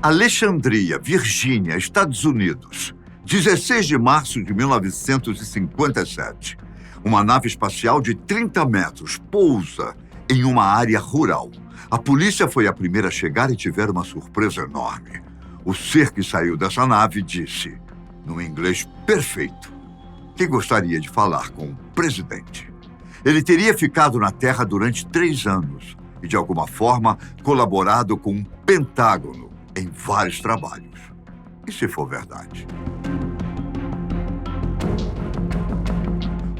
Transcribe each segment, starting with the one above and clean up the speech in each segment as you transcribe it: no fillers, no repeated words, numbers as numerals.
Alexandria, Virgínia, Estados Unidos, 16 de março de 1957. Uma nave espacial de 30 metros pousa em uma área rural. A polícia foi a primeira a chegar e tiveram uma surpresa enorme. O ser que saiu dessa nave disse, num inglês perfeito, que gostaria de falar com o presidente. Ele teria ficado na Terra durante 3 anos e, de alguma forma, colaborado com o Pentágono em vários trabalhos. E se for verdade?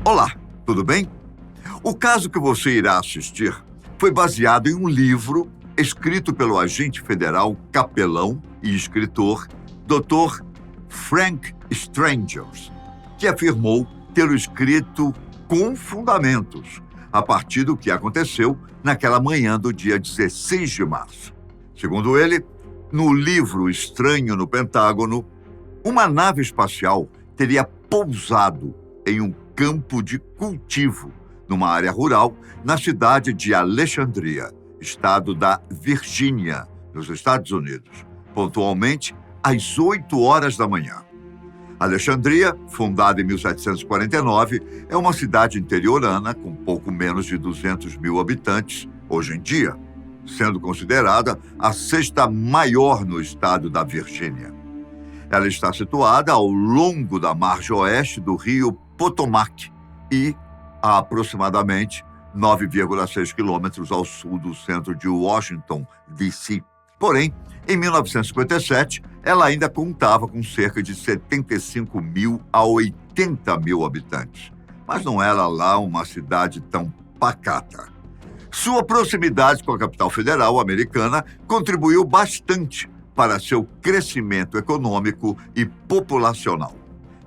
Olá, tudo bem? O caso que você irá assistir foi baseado em um livro escrito pelo agente federal capelão e escritor Dr. Frank Strangers, que afirmou tê-lo escrito com fundamentos a partir do que aconteceu naquela manhã do dia 16 de março. Segundo ele, no livro Estranho no Pentágono, uma nave espacial teria pousado em um campo de cultivo numa área rural na cidade de Alexandria, estado da Virgínia, nos Estados Unidos, pontualmente às 8 horas da manhã. Alexandria, fundada em 1749, é uma cidade interiorana com pouco menos de 200 mil habitantes hoje em dia, sendo considerada a 6ª maior no estado da Virgínia. Ela está situada ao longo da margem oeste do rio Potomac e a aproximadamente 9,6 quilômetros ao sul do centro de Washington, D.C. Porém, em 1957, ela ainda contava com cerca de 75 mil a 80 mil habitantes, mas não era lá uma cidade tão pacata. Sua proximidade com a capital federal americana contribuiu bastante para seu crescimento econômico e populacional.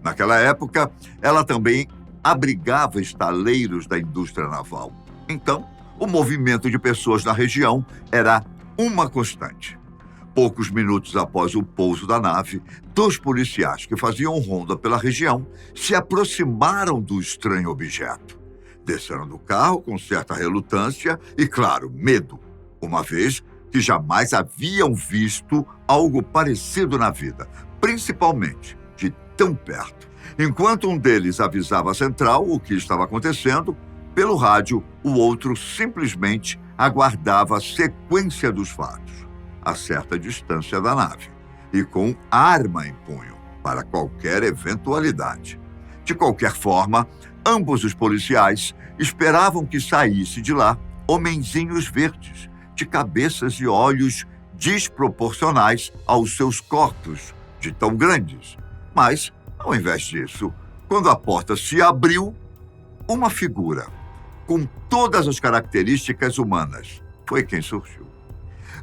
Naquela época, ela também abrigava estaleiros da indústria naval. Então, o movimento de pessoas na região era uma constante. Poucos minutos após o pouso da nave, 2 policiais que faziam ronda pela região se aproximaram do estranho objeto. Desceram do carro com certa relutância e, claro, medo, uma vez que jamais haviam visto algo parecido na vida, principalmente de tão perto. Enquanto um deles avisava a central o que estava acontecendo, pelo rádio, o outro simplesmente aguardava a sequência dos fatos, a certa distância da nave, e com arma em punho para qualquer eventualidade. De qualquer forma, ambos os policiais esperavam que saísse de lá homenzinhos verdes, de cabeças e olhos desproporcionais aos seus corpos, de tão grandes. Mas, ao invés disso, quando a porta se abriu, uma figura, com todas as características humanas, foi quem surgiu.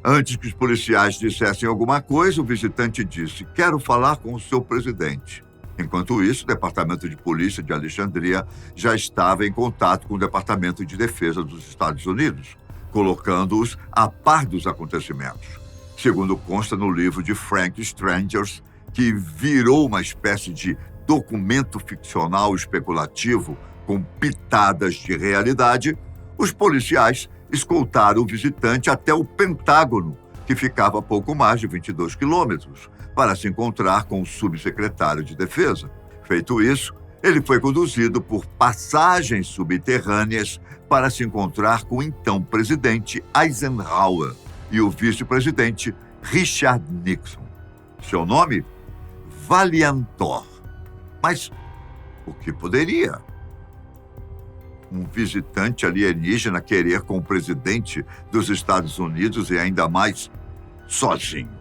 Antes que os policiais dissessem alguma coisa, o visitante disse, quero falar com o seu presidente. Enquanto isso, o Departamento de Polícia de Alexandria já estava em contato com o Departamento de Defesa dos Estados Unidos, colocando-os a par dos acontecimentos, segundo consta no livro de Frank Strangers, que virou uma espécie de documento ficcional especulativo com pitadas de realidade. Os policiais escoltaram o visitante até o Pentágono, que ficava a pouco mais de 22 quilômetros, para se encontrar com o subsecretário de Defesa. Feito isso, ele foi conduzido por passagens subterrâneas para se encontrar com o então presidente Eisenhower e o vice-presidente Richard Nixon. Seu nome? Valiantor. Mas o que poderia um visitante alienígena querer com o presidente dos Estados Unidos e ainda mais sozinho?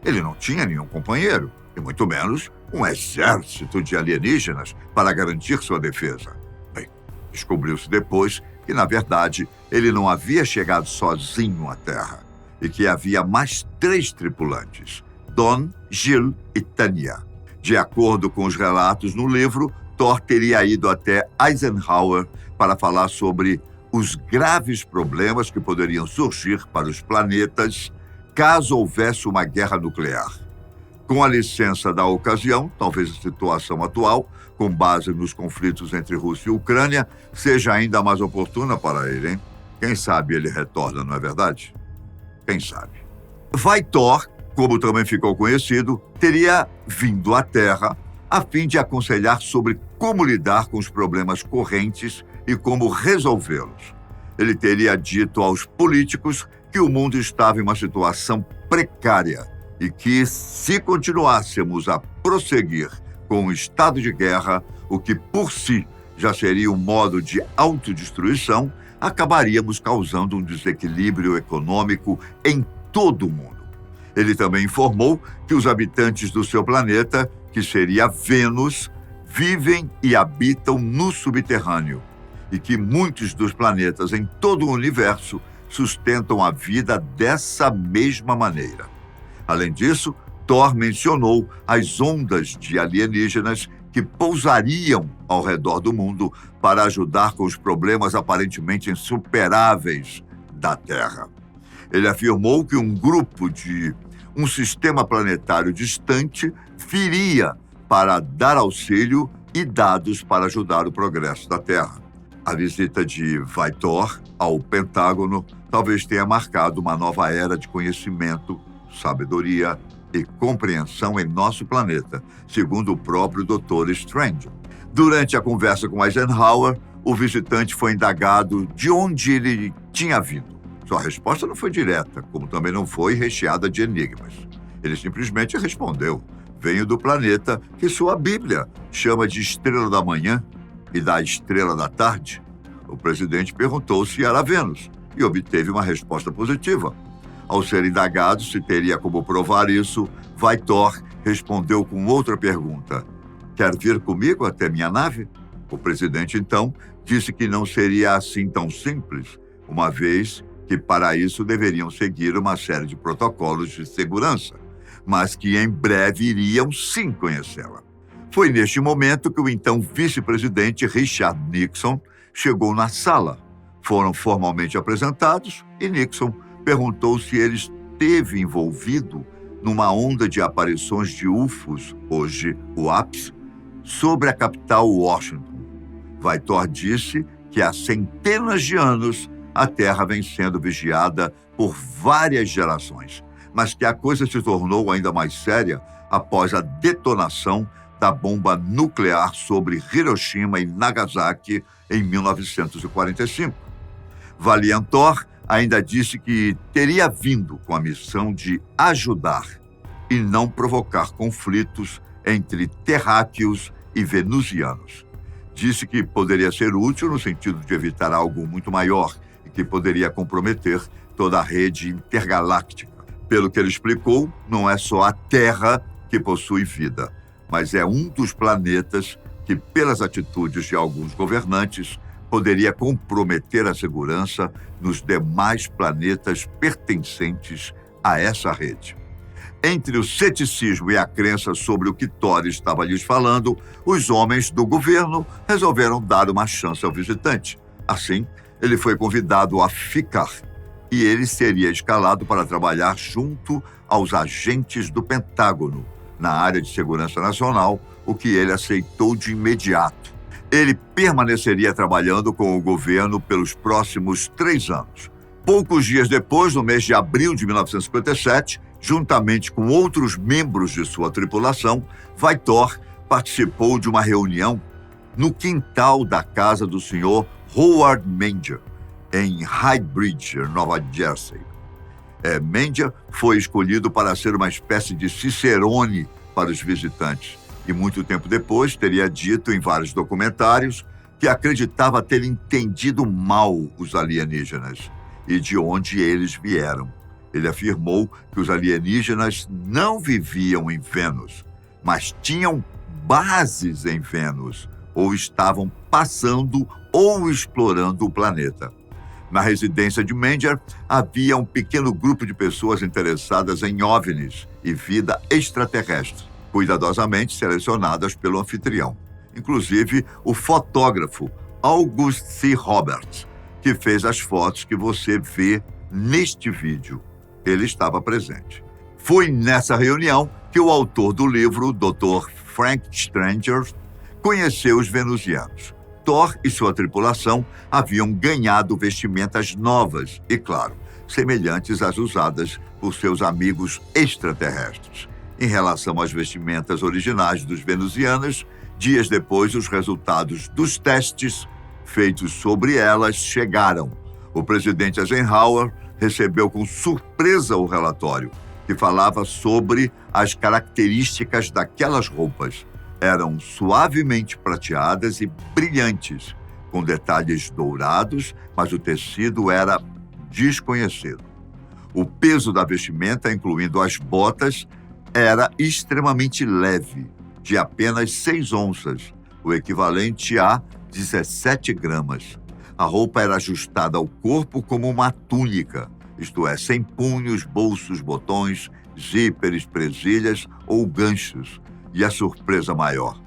Ele não tinha nenhum companheiro, e muito menos um exército de alienígenas para garantir sua defesa. Bem, descobriu-se depois que, na verdade, ele não havia chegado sozinho à Terra e que havia mais 3 tripulantes, Don, Jill e Tanya. De acordo com os relatos no livro, Thor teria ido até Eisenhower para falar sobre os graves problemas que poderiam surgir para os planetas caso houvesse uma guerra nuclear. Com a licença da ocasião, talvez a situação atual, com base nos conflitos entre Rússia e Ucrânia, seja ainda mais oportuna para ele, hein? Quem sabe ele retorna, não é verdade? Quem sabe? Vai Thor como também ficou conhecido, teria vindo à Terra a fim de aconselhar sobre como lidar com os problemas correntes e como resolvê-los. Ele teria dito aos políticos que o mundo estava em uma situação precária e que, se continuássemos a prosseguir com o estado de guerra, o que por si já seria um modo de autodestruição, acabaríamos causando um desequilíbrio econômico em todo o mundo. Ele também informou que os habitantes do seu planeta, que seria Vênus, vivem e habitam no subterrâneo e que muitos dos planetas em todo o universo sustentam a vida dessa mesma maneira. Além disso, Thor mencionou as ondas de alienígenas que pousariam ao redor do mundo para ajudar com os problemas aparentemente insuperáveis da Terra. Ele afirmou que um grupo de um sistema planetário distante viria para dar auxílio e dados para ajudar o progresso da Terra. A visita de Vai-Thor ao Pentágono talvez tenha marcado uma nova era de conhecimento, sabedoria e compreensão em nosso planeta, segundo o próprio Dr. Strange. Durante a conversa com Eisenhower, o visitante foi indagado de onde ele tinha vindo. Sua resposta não foi direta, como também não foi recheada de enigmas. Ele simplesmente respondeu: venho do planeta que sua Bíblia chama de estrela da manhã e da estrela da tarde. O presidente perguntou se era Vênus e obteve uma resposta positiva. Ao ser indagado se teria como provar isso, Vai-Thor respondeu com outra pergunta: quer vir comigo até minha nave? O presidente, então, disse que não seria assim tão simples, uma vez que para isso deveriam seguir uma série de protocolos de segurança, mas que em breve iriam sim conhecê-la. Foi neste momento que o então vice-presidente Richard Nixon chegou na sala. Foram formalmente apresentados e Nixon perguntou se ele esteve envolvido numa onda de aparições de UFOs, hoje UAPs, sobre a capital Washington. Vai-Thor disse que há centenas de anos a Terra vem sendo vigiada por várias gerações, mas que a coisa se tornou ainda mais séria após a detonação da bomba nuclear sobre Hiroshima e Nagasaki em 1945. Valiant-Thor ainda disse que teria vindo com a missão de ajudar e não provocar conflitos entre terráqueos e venusianos. Disse que poderia ser útil no sentido de evitar algo muito maior e que poderia comprometer toda a rede intergaláctica. Pelo que ele explicou, não é só a Terra que possui vida, mas é um dos planetas que, pelas atitudes de alguns governantes, poderia comprometer a segurança nos demais planetas pertencentes a essa rede. Entre o ceticismo e a crença sobre o que Thor estava lhes falando, os homens do governo resolveram dar uma chance ao visitante. Assim, ele foi convidado a ficar e ele seria escalado para trabalhar junto aos agentes do Pentágono, na área de segurança nacional, o que ele aceitou de imediato. Ele permaneceria trabalhando com o governo pelos próximos 3 anos. Poucos dias depois, no mês de abril de 1957, juntamente com outros membros de sua tripulação, Vai-Thor participou de uma reunião no quintal da casa do Sr. Howard Menger, em Highbridge, Nova Jersey. Menger foi escolhido para ser uma espécie de cicerone para os visitantes e muito tempo depois teria dito em vários documentários que acreditava ter entendido mal os alienígenas e de onde eles vieram. Ele afirmou que os alienígenas não viviam em Vênus, mas tinham bases em Vênus, ou estavam passando ou explorando o planeta. Na residência de Menger, havia um pequeno grupo de pessoas interessadas em OVNIs e vida extraterrestre, cuidadosamente selecionadas pelo anfitrião. Inclusive, o fotógrafo August C. Roberts, que fez as fotos que você vê neste vídeo. Ele estava presente. Foi nessa reunião que o autor do livro, Dr. Frank Stranger, conheceu os venusianos. Thor e sua tripulação haviam ganhado vestimentas novas e, claro, semelhantes às usadas por seus amigos extraterrestres. Em relação às vestimentas originais dos venusianos, dias depois, os resultados dos testes feitos sobre elas chegaram. O presidente Eisenhower recebeu com surpresa o relatório, que falava sobre as características daquelas roupas. Eram suavemente prateadas e brilhantes, com detalhes dourados, mas o tecido era desconhecido. O peso da vestimenta, incluindo as botas, era extremamente leve, de apenas 6 onças, o equivalente a 17 gramas. A roupa era ajustada ao corpo como uma túnica, isto é, sem punhos, bolsos, botões, zíperes, presilhas ou ganchos. E a surpresa maior,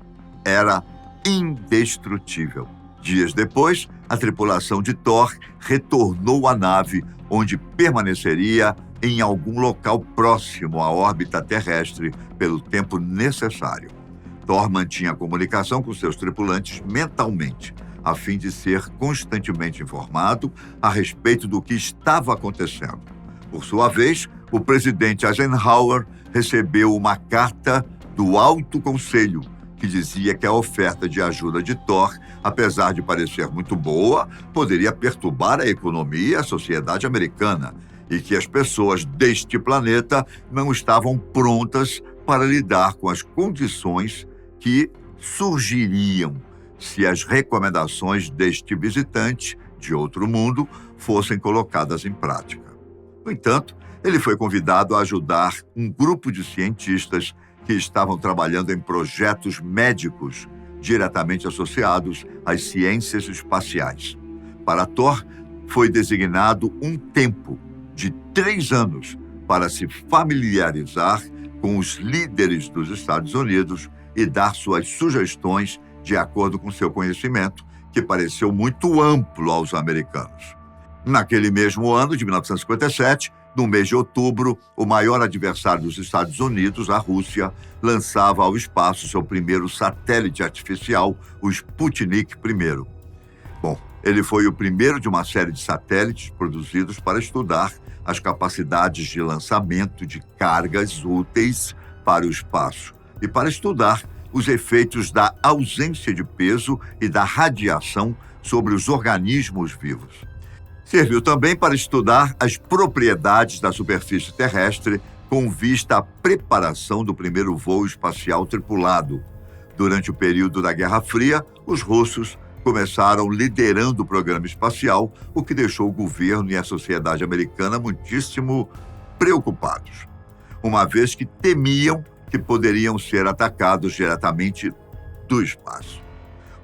era indestrutível. Dias depois, a tripulação de Thor retornou à nave, onde permaneceria em algum local próximo à órbita terrestre pelo tempo necessário. Thor mantinha comunicação com seus tripulantes mentalmente, a fim de ser constantemente informado a respeito do que estava acontecendo. Por sua vez, o presidente Eisenhower recebeu uma carta do Alto Conselho, que dizia que a oferta de ajuda de Thor, apesar de parecer muito boa, poderia perturbar a economia e a sociedade americana, e que as pessoas deste planeta não estavam prontas para lidar com as condições que surgiriam se as recomendações deste visitante de outro mundo fossem colocadas em prática. No entanto, ele foi convidado a ajudar um grupo de cientistas que estavam trabalhando em projetos médicos diretamente associados às ciências espaciais. Para Thor, foi designado um tempo de 3 anos para se familiarizar com os líderes dos Estados Unidos e dar suas sugestões de acordo com seu conhecimento, que pareceu muito amplo aos americanos. Naquele mesmo ano, de 1957, no mês de outubro, o maior adversário dos Estados Unidos, a Rússia, lançava ao espaço seu primeiro satélite artificial, o Sputnik I. Bom, ele foi o primeiro de uma série de satélites produzidos para estudar as capacidades de lançamento de cargas úteis para o espaço e para estudar os efeitos da ausência de peso e da radiação sobre os organismos vivos. Serviu também para estudar as propriedades da superfície terrestre com vista à preparação do primeiro voo espacial tripulado. Durante o período da Guerra Fria, os russos começaram liderando o programa espacial, o que deixou o governo e a sociedade americana muitíssimo preocupados, uma vez que temiam que poderiam ser atacados diretamente do espaço.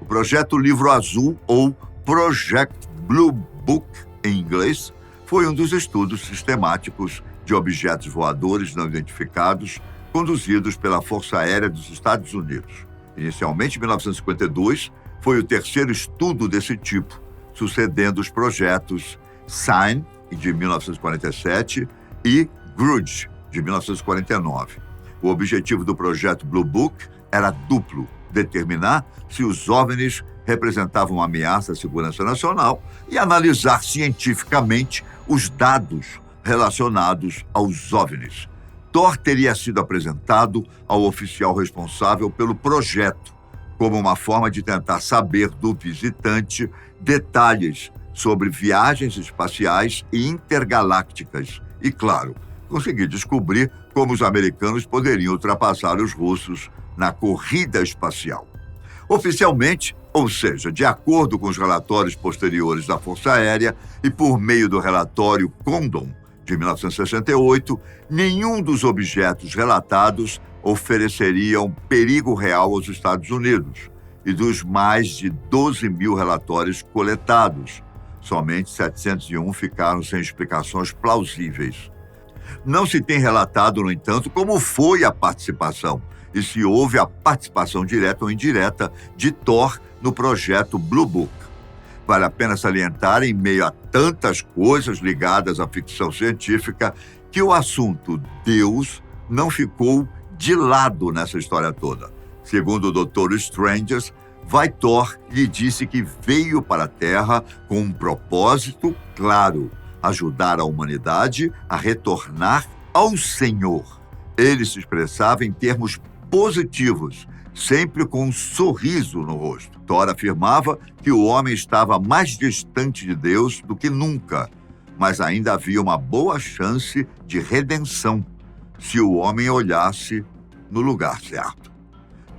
O projeto Livro Azul, ou Project Blue Book em inglês, foi um dos estudos sistemáticos de objetos voadores não identificados conduzidos pela Força Aérea dos Estados Unidos. Inicialmente, em 1952, foi o terceiro estudo desse tipo, sucedendo os projetos Sign, de 1947, e Grudge, de 1949. O objetivo do projeto Blue Book era duplo: determinar se os OVNIs representavam uma ameaça à segurança nacional e analisar cientificamente os dados relacionados aos OVNIs. Thor teria sido apresentado ao oficial responsável pelo projeto, como uma forma de tentar saber do visitante detalhes sobre viagens espaciais e intergalácticas e, claro, conseguir descobrir como os americanos poderiam ultrapassar os russos na corrida espacial. Oficialmente, ou seja, de acordo com os relatórios posteriores da Força Aérea e por meio do relatório Condon, de 1968, nenhum dos objetos relatados ofereceriam perigo real aos Estados Unidos. E dos mais de 12 mil relatórios coletados, somente 701 ficaram sem explicações plausíveis. Não se tem relatado, no entanto, como foi a participação e se houve a participação direta ou indireta de Thor no projeto Blue Book. Vale a pena salientar, em meio a tantas coisas ligadas à ficção científica, que o assunto Deus não ficou de lado nessa história toda. Segundo o Dr. Strange, Thor lhe disse que veio para a Terra com um propósito claro: ajudar a humanidade a retornar ao Senhor. Ele se expressava em termos positivos, sempre com um sorriso no rosto. Thor afirmava que o homem estava mais distante de Deus do que nunca, mas ainda havia uma boa chance de redenção se o homem olhasse no lugar certo.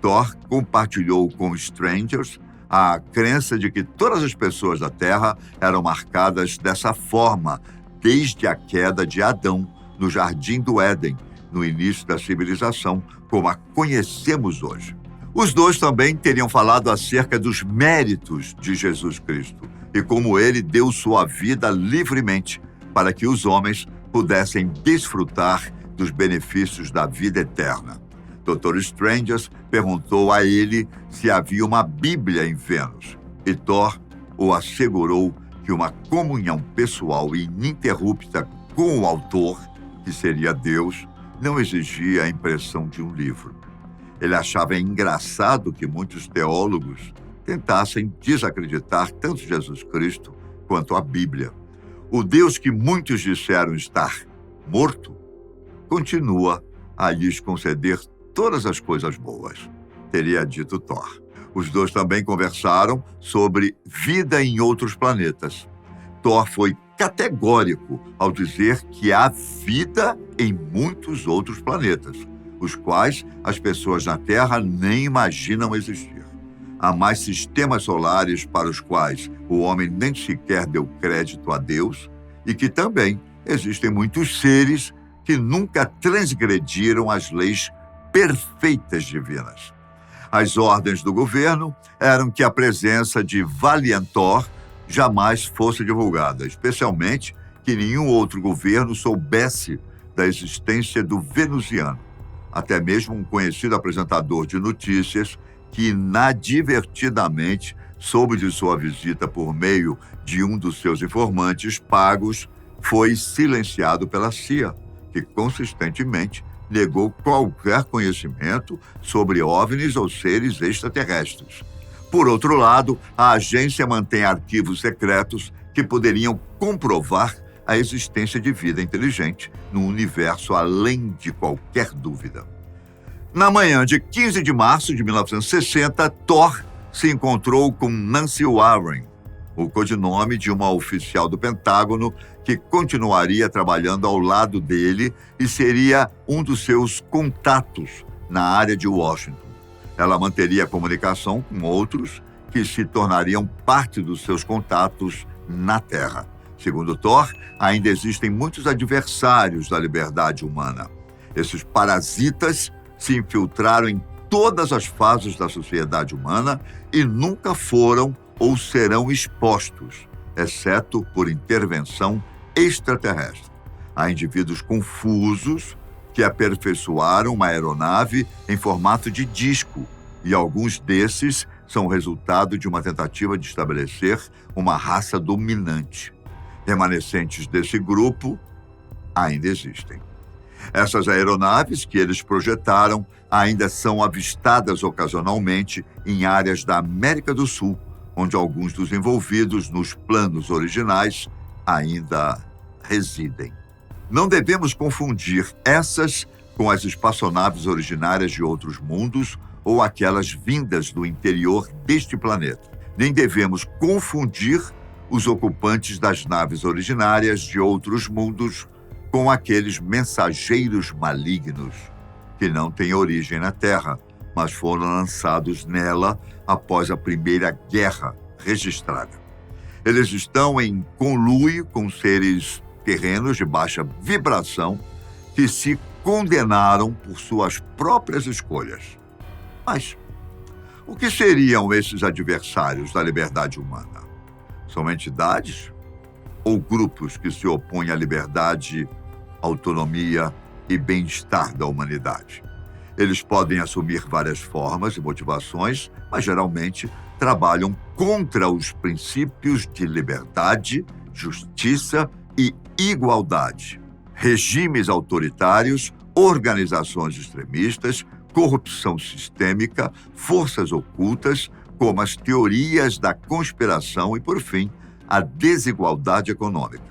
Thor compartilhou com Strangers a crença de que todas as pessoas da Terra eram marcadas dessa forma desde a queda de Adão no Jardim do Éden, no início da civilização, como a conhecemos hoje. Os dois também teriam falado acerca dos méritos de Jesus Cristo e como ele deu sua vida livremente para que os homens pudessem desfrutar dos benefícios da vida eterna. Dr. Strangers perguntou a ele se havia uma Bíblia em Vênus, e Thor o assegurou que uma comunhão pessoal e ininterrupta com o autor, que seria Deus, não exigia a impressão de um livro. Ele achava engraçado que muitos teólogos tentassem desacreditar tanto Jesus Cristo quanto a Bíblia. O Deus que muitos disseram estar morto continua a lhes conceder todas as coisas boas, teria dito Thor. Os dois também conversaram sobre vida em outros planetas. Thor foi categórico ao dizer que há vida em muitos outros planetas, os quais as pessoas na Terra nem imaginam existir. Há mais sistemas solares para os quais o homem nem sequer deu crédito a Deus e que também existem muitos seres que nunca transgrediram as leis perfeitas divinas. As ordens do governo eram que a presença de Valiantor jamais fosse divulgada, especialmente que nenhum outro governo soubesse da existência do venusiano. Até mesmo um conhecido apresentador de notícias que inadvertidamente soube de sua visita por meio de um dos seus informantes pagos foi silenciado pela CIA, que consistentemente negou qualquer conhecimento sobre OVNIs ou seres extraterrestres. Por outro lado, a agência mantém arquivos secretos que poderiam comprovar a existência de vida inteligente no universo além de qualquer dúvida. Na manhã de 15 de março de 1960, Thor se encontrou com Nancy Warren, o codinome de uma oficial do Pentágono que continuaria trabalhando ao lado dele e seria um dos seus contatos na área de Washington. Ela manteria comunicação com outros que se tornariam parte dos seus contatos na Terra. Segundo Thor, ainda existem muitos adversários da liberdade humana. Esses parasitas se infiltraram em todas as fases da sociedade humana e nunca foram ou serão expostos, exceto por intervenção extraterrestre. Há indivíduos confusos que aperfeiçoaram uma aeronave em formato de disco, e alguns desses são resultado de uma tentativa de estabelecer uma raça dominante. Remanescentes desse grupo ainda existem. Essas aeronaves que eles projetaram ainda são avistadas ocasionalmente em áreas da América do Sul, onde alguns dos envolvidos nos planos originais ainda residem. Não devemos confundir essas com as espaçonaves originárias de outros mundos ou aquelas vindas do interior deste planeta. Nem devemos confundir os ocupantes das naves originárias de outros mundos com aqueles mensageiros malignos que não têm origem na Terra, mas foram lançados nela após a Primeira Guerra registrada. Eles estão em conluio com seres terrenos de baixa vibração que se condenaram por suas próprias escolhas. Mas o que seriam esses adversários da liberdade humana? São entidades ou grupos que se opõem à liberdade, autonomia e bem-estar da humanidade? Eles podem assumir várias formas e motivações, mas geralmente trabalham contra os princípios de liberdade, justiça e igualdade. Regimes autoritários, organizações extremistas, corrupção sistêmica, forças ocultas, como as teorias da conspiração e, por fim, a desigualdade econômica.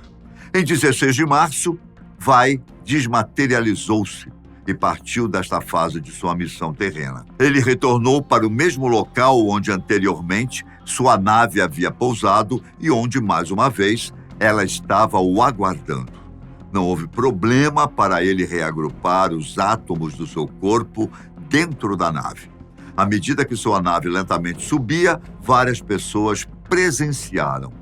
Em 16 de março, Vai desmaterializou-se e partiu desta fase de sua missão terrena. Ele retornou para o mesmo local onde anteriormente sua nave havia pousado e onde, mais uma vez, ela estava o aguardando. Não houve problema para ele reagrupar os átomos do seu corpo dentro da nave. À medida que sua nave lentamente subia, várias pessoas presenciaram.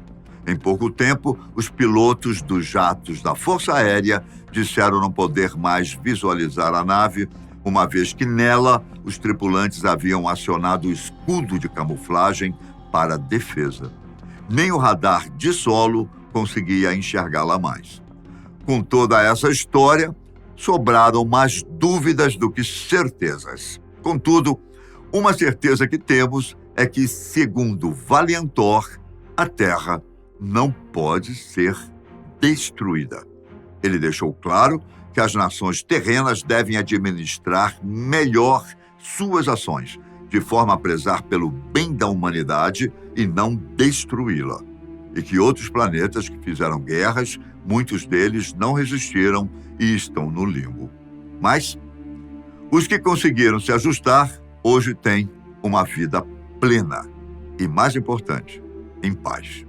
Em pouco tempo, os pilotos dos jatos da Força Aérea disseram não poder mais visualizar a nave, uma vez que nela os tripulantes haviam acionado o escudo de camuflagem para defesa. Nem o radar de solo conseguia enxergá-la mais. Com toda essa história, sobraram mais dúvidas do que certezas. Contudo, uma certeza que temos é que, segundo Valiantor, a Terra não pode ser destruída. Ele deixou claro que as nações terrenas devem administrar melhor suas ações, de forma a prezar pelo bem da humanidade e não destruí-la. E que outros planetas que fizeram guerras, muitos deles não resistiram e estão no limbo. Mas os que conseguiram se ajustar, hoje têm uma vida plena e, mais importante, em paz.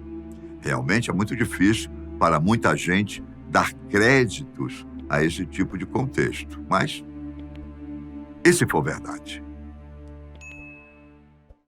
Realmente é muito difícil para muita gente dar créditos a esse tipo de contexto. Mas, e se for verdade?